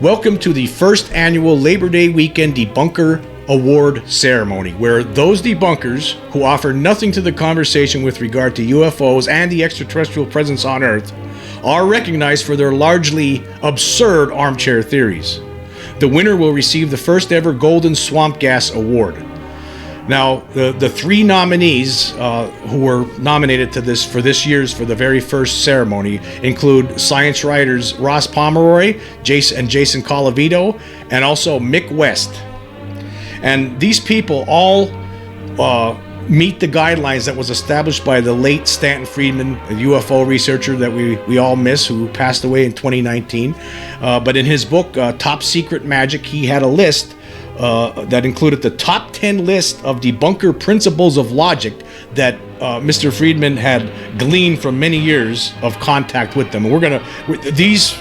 Welcome to the first annual Labor Day Weekend Debunker Award Ceremony, where those debunkers who offer nothing to the conversation with regard to UFOs and the extraterrestrial presence on Earth are recognized for their largely absurd armchair theories. The winner will receive the first ever Golden Swamp Gas Award. Now, the three nominees who were nominated for the very first ceremony include science writers Ross Pomeroy, Jason Colavito, and also Mick West. And these people all meet the guidelines that was established by the late Stanton Friedman, a UFO researcher that we all miss, who passed away in 2019. But in his book, Top Secret Magic, he had a list that included the top 10 list of debunker principles of logic that Mr. Friedman had gleaned from many years of contact with them. And these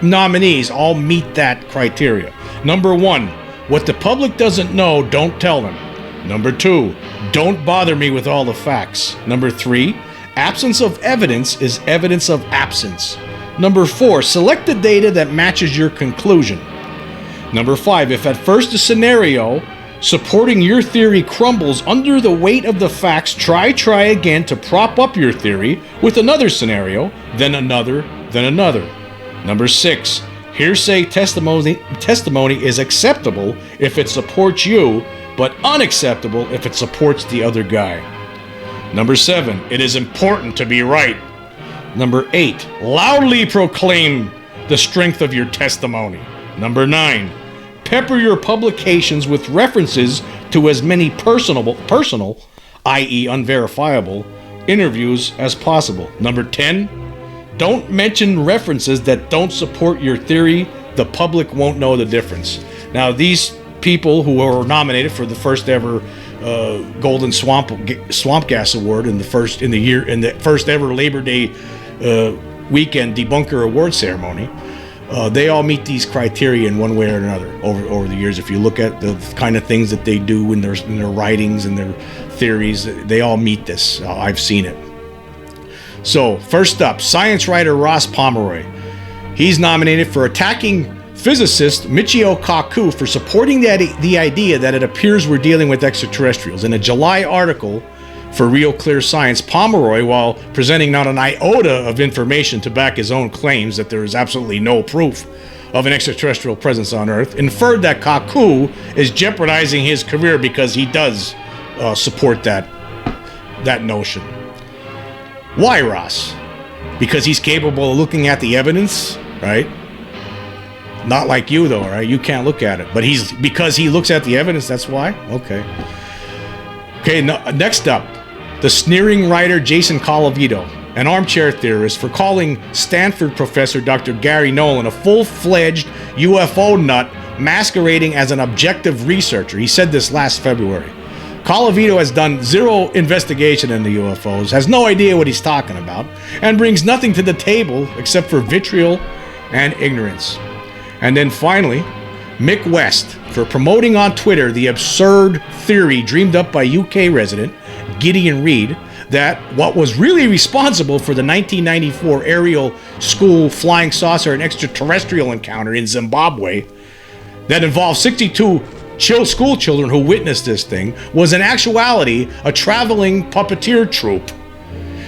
nominees all meet that criteria. Number 1, what the public doesn't know, don't tell them. Number 2, don't bother me with all the facts. Number 3, absence of evidence is evidence of absence. Number 4, select the data that matches your conclusion. Number 5, if at first a scenario supporting your theory crumbles under the weight of the facts, try again to prop up your theory with another scenario, then another, then another. Number 6, hearsay testimony is acceptable if it supports you, but unacceptable if it supports the other guy. Number 7, it is important to be right. Number 8, loudly proclaim the strength of your testimony. Number 9, pepper your publications with references to as many personal, i.e. unverifiable, interviews as possible. Number 10, don't mention references that don't support your theory. The public won't know the difference. Now, these people who were nominated for the first ever Golden Swamp Gas Award in the first ever Labor Day Weekend Debunker Award Ceremony, they all meet these criteria in one way or another over the years. If you look at the kind of things that they do in their writings and their theories, they all meet this. I've seen it. So, first up, science writer Ross Pomeroy. He's nominated for attacking physicist Michio Kaku for supporting the idea that it appears we're dealing with extraterrestrials. In a July article for Real Clear Science, Pomeroy, while presenting not an iota of information to back his own claims that there is absolutely no proof of an extraterrestrial presence on Earth, inferred that Kaku is jeopardizing his career because he does support that notion. Why, Ross? Because he's capable of looking at the evidence, right? Not like you, though, right? You can't look at it. But because he looks at the evidence, that's why? Okay, next up, the sneering writer Jason Colavito, an armchair theorist, for calling Stanford professor Dr. Gary Nolan a full-fledged UFO nut masquerading as an objective researcher. He said this last February. Colavito has done zero investigation into UFOs, has no idea what he's talking about, and brings nothing to the table except for vitriol and ignorance. And then finally, Mick West, for promoting on Twitter the absurd theory dreamed up by UK resident Gideon Reed that what was really responsible for the 1994 aerial school flying saucer and extraterrestrial encounter in Zimbabwe that involved 62 school children who witnessed this thing was in actuality a traveling puppeteer troupe.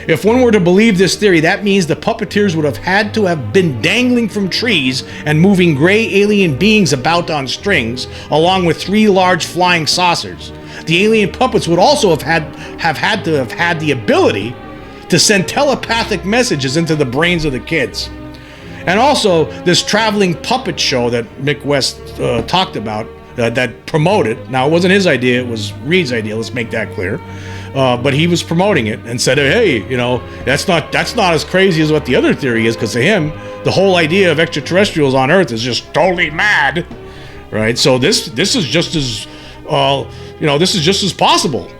If one were to believe this theory, that means the puppeteers would have had to have been dangling from trees and moving gray alien beings about on strings, along with 3 large flying saucers. The alien puppets would also have had the ability to send telepathic messages into the brains of the kids. And also, this traveling puppet show that Mick West talked about, that promoted, now it wasn't his idea, it was Reed's idea, let's make that clear. But he was promoting it and said, hey, that's not as crazy as what the other theory is, because to him, the whole idea of extraterrestrials on Earth is just totally mad, right? So this is just as, this is just as possible,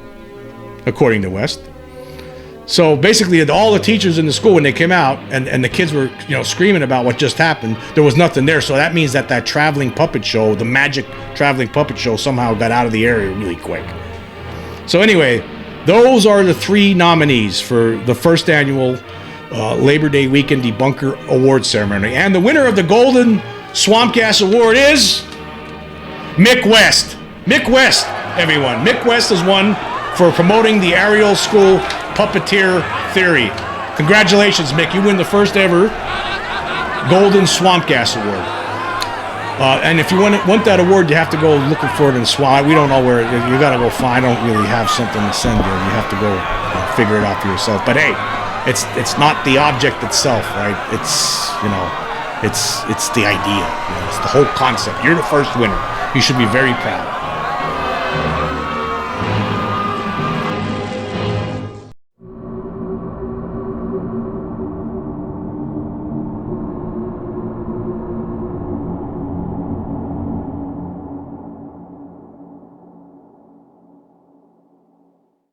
according to West. So basically, all the teachers in the school, when they came out and the kids were, screaming about what just happened, there was nothing there. So that means that traveling puppet show, the magic traveling puppet show, somehow got out of the area really quick. So anyway, those are the 3 nominees for the first annual Labor Day Weekend Debunker Award Ceremony. And the winner of the Golden Swamp Gas Award is Mick West. Mick West, everyone. Mick West is won for promoting the Ariel School puppeteer theory. Congratulations, Mick. You win the first ever Golden Swamp Gas Award. And if you want that award, you have to go looking for it in the swamp. We don't know where you got to go find. I don't really have something to send you. You have to go figure it out for yourself. But hey, it's not the object itself, right? It's it's the idea. It's the whole concept. You're the first winner. You should be very proud.